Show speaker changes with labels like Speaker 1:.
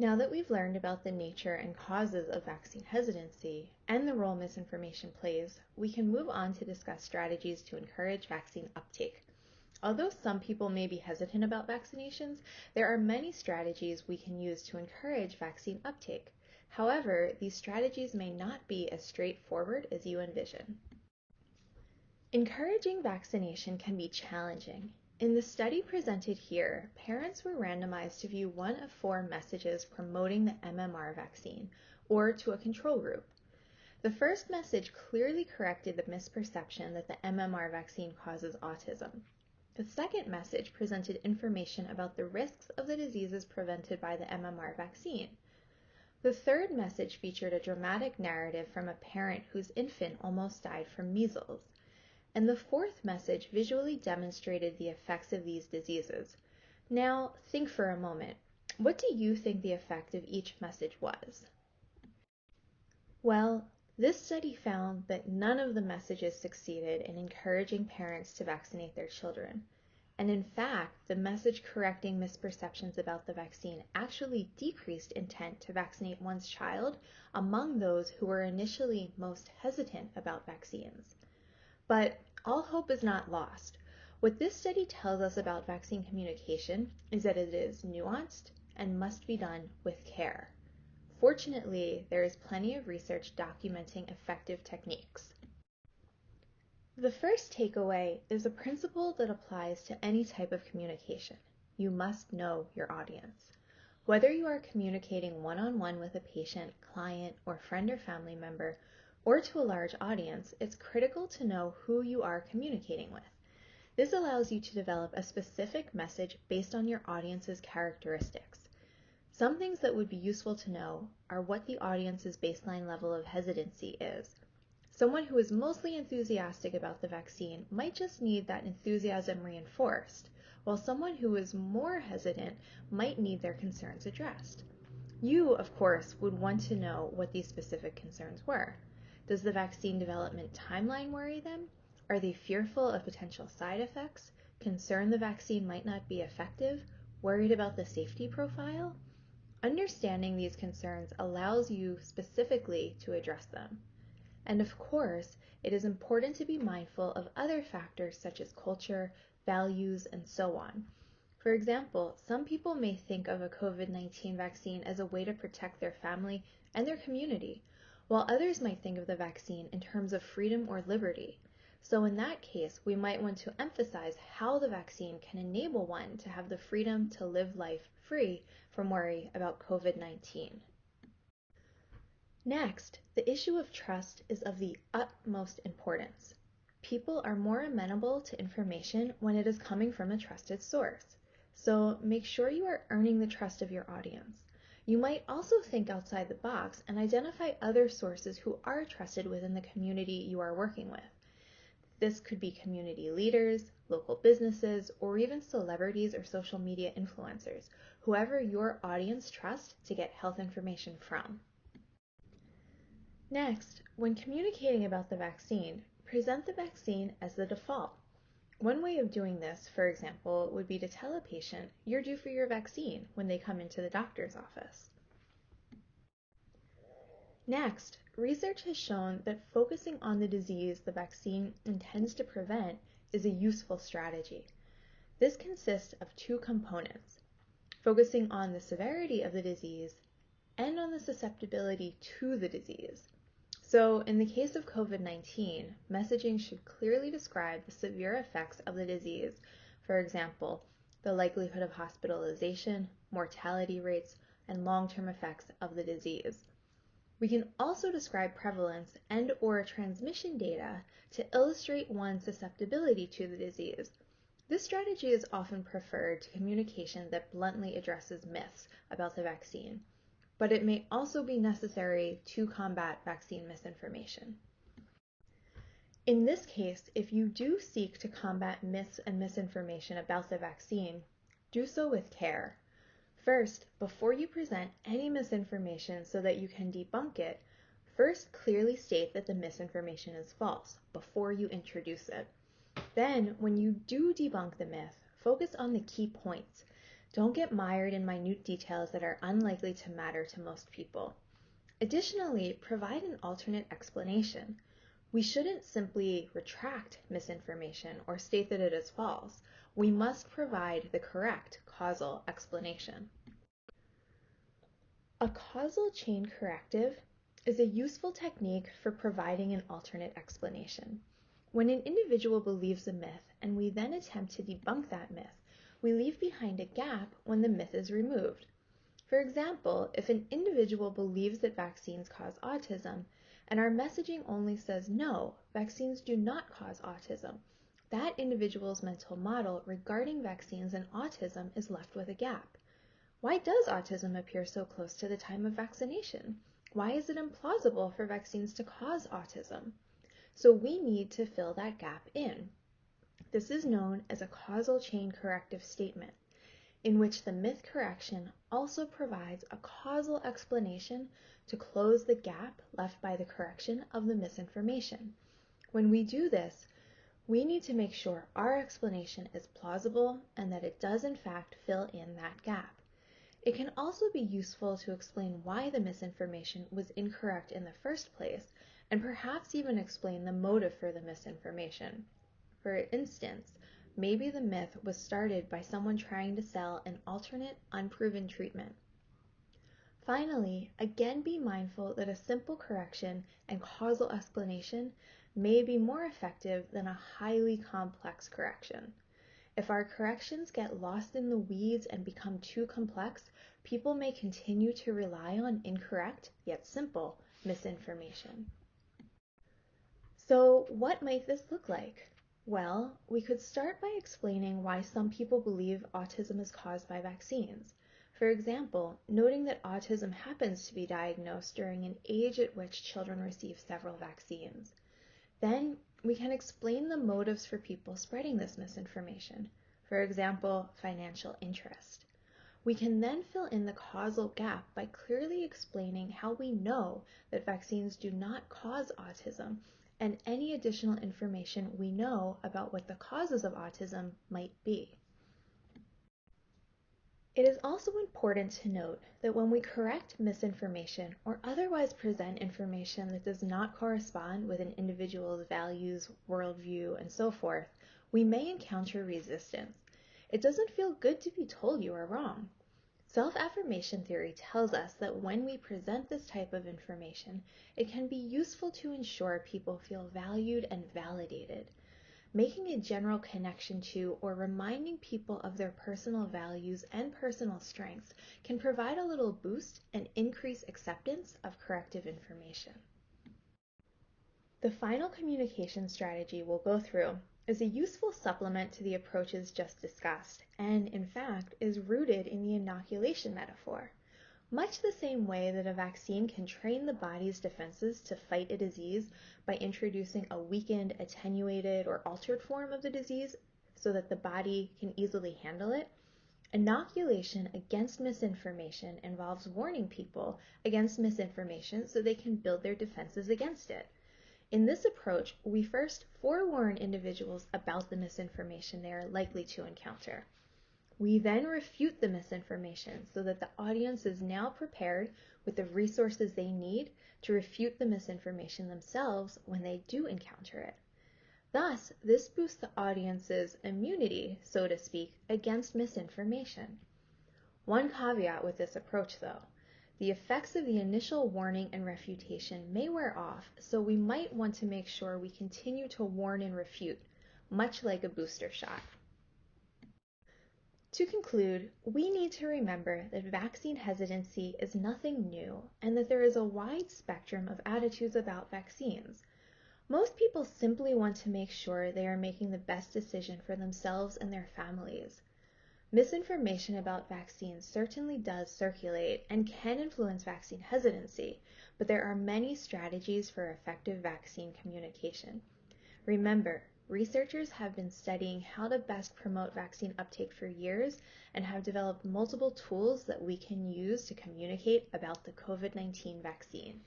Speaker 1: Now that we've learned about the nature and causes of vaccine hesitancy and the role misinformation plays, we can move on to discuss strategies to encourage vaccine uptake. Although some people may be hesitant about vaccinations, there are many strategies we can use to encourage vaccine uptake. However, these strategies may not be as straightforward as you envision. Encouraging vaccination can be challenging. In the study presented here, parents were randomized to view one of 4 messages promoting the MMR vaccine, or to a control group. The first message clearly corrected the misperception that the MMR vaccine causes autism. The second message presented information about the risks of the diseases prevented by the MMR vaccine. The third message featured a dramatic narrative from a parent whose infant almost died from measles. And the fourth message visually demonstrated the effects of these diseases. Now, think for a moment. What do you think the effect of each message was? Well, this study found that none of the messages succeeded in encouraging parents to vaccinate their children. And in fact, the message correcting misperceptions about the vaccine actually decreased intent to vaccinate one's child among those who were initially most hesitant about vaccines. But all hope is not lost. What this study tells us about vaccine communication is that it is nuanced and must be done with care. Fortunately, there is plenty of research documenting effective techniques. The first takeaway is a principle that applies to any type of communication. You must know your audience. Whether you are communicating one-on-one with a patient, client, or friend or family member, or to a large audience, it's critical to know who you are communicating with. This allows you to develop a specific message based on your audience's characteristics. Some things that would be useful to know are what the audience's baseline level of hesitancy is. Someone who is mostly enthusiastic about the vaccine might just need that enthusiasm reinforced, while someone who is more hesitant might need their concerns addressed. You, of course, would want to know what these specific concerns were. Does the vaccine development timeline worry them? Are they fearful of potential side effects? Concerned the vaccine might not be effective? Worried about the safety profile? Understanding these concerns allows you specifically to address them. And of course, it is important to be mindful of other factors such as culture, values, and so on. For example, some people may think of a COVID-19 vaccine as a way to protect their family and their community, while others might think of the vaccine in terms of freedom or liberty. So in that case, we might want to emphasize how the vaccine can enable one to have the freedom to live life free from worry about COVID-19. Next, the issue of trust is of the utmost importance. People are more amenable to information when it is coming from a trusted source. So make sure you are earning the trust of your audience. You might also think outside the box and identify other sources who are trusted within the community you are working with. This could be community leaders, local businesses, or even celebrities or social media influencers, whoever your audience trusts to get health information from. Next, when communicating about the vaccine, present the vaccine as the default. One way of doing this, for example, would be to tell a patient you're due for your vaccine when they come into the doctor's office. Next, research has shown that focusing on the disease the vaccine intends to prevent is a useful strategy. This consists of 2 components, focusing on the severity of the disease and on the susceptibility to the disease. So in the case of COVID-19, messaging should clearly describe the severe effects of the disease, for example, the likelihood of hospitalization, mortality rates, and long-term effects of the disease. We can also describe prevalence and/or transmission data to illustrate one's susceptibility to the disease. This strategy is often preferred to communication that bluntly addresses myths about the vaccine, but it may also be necessary to combat vaccine misinformation. In this case, if you do seek to combat myths and misinformation about the vaccine, do so with care. First, before you present any misinformation so that you can debunk it, first clearly state that the misinformation is false before you introduce it. Then, when you do debunk the myth, focus on the key points. Don't get mired in minute details that are unlikely to matter to most people. Additionally, provide an alternate explanation. We shouldn't simply retract misinformation or state that it is false. We must provide the correct causal explanation. A causal chain corrective is a useful technique for providing an alternate explanation. When an individual believes a myth and we then attempt to debunk that myth, we leave behind a gap when the myth is removed. For example, if an individual believes that vaccines cause autism, and our messaging only says no, vaccines do not cause autism, that individual's mental model regarding vaccines and autism is left with a gap. Why does autism appear so close to the time of vaccination? Why is it implausible for vaccines to cause autism? So we need to fill that gap in. This is known as a causal chain corrective statement, in which the myth correction also provides a causal explanation to close the gap left by the correction of the misinformation. When we do this, we need to make sure our explanation is plausible and that it does in fact fill in that gap. It can also be useful to explain why the misinformation was incorrect in the first place, and perhaps even explain the motive for the misinformation. For instance, maybe the myth was started by someone trying to sell an alternate, unproven treatment. Finally, again be mindful that a simple correction and causal explanation may be more effective than a highly complex correction. If our corrections get lost in the weeds and become too complex, people may continue to rely on incorrect, yet simple, misinformation. So, what might this look like? Well, we could start by explaining why some people believe autism is caused by vaccines. For example, noting that autism happens to be diagnosed during an age at which children receive several vaccines. Then, we can explain the motives for people spreading this misinformation. For example, financial interest. We can then fill in the causal gap by clearly explaining how we know that vaccines do not cause autism and any additional information we know about what the causes of autism might be. It is also important to note that when we correct misinformation or otherwise present information that does not correspond with an individual's values, worldview, and so forth, we may encounter resistance. It doesn't feel good to be told you are wrong. Self-affirmation theory tells us that when we present this type of information, it can be useful to ensure people feel valued and validated. Making a general connection to or reminding people of their personal values and personal strengths can provide a little boost and increase acceptance of corrective information. The final communication strategy we'll go through is a useful supplement to the approaches just discussed, and in fact is rooted in the inoculation metaphor. Much the same way that a vaccine can train the body's defenses to fight a disease by introducing a weakened, attenuated, or altered form of the disease so that the body can easily handle it, inoculation against misinformation involves warning people against misinformation so they can build their defenses against it. In this approach, we first forewarn individuals about the misinformation they are likely to encounter. We then refute the misinformation so that the audience is now prepared with the resources they need to refute the misinformation themselves when they do encounter it. Thus, this boosts the audience's immunity, so to speak, against misinformation. One caveat with this approach, though. The effects of the initial warning and refutation may wear off, so we might want to make sure we continue to warn and refute, much like a booster shot. To conclude, we need to remember that vaccine hesitancy is nothing new and that there is a wide spectrum of attitudes about vaccines. Most people simply want to make sure they are making the best decision for themselves and their families. Misinformation about vaccines certainly does circulate and can influence vaccine hesitancy, but there are many strategies for effective vaccine communication. Remember, researchers have been studying how to best promote vaccine uptake for years and have developed multiple tools that we can use to communicate about the COVID-19 vaccine.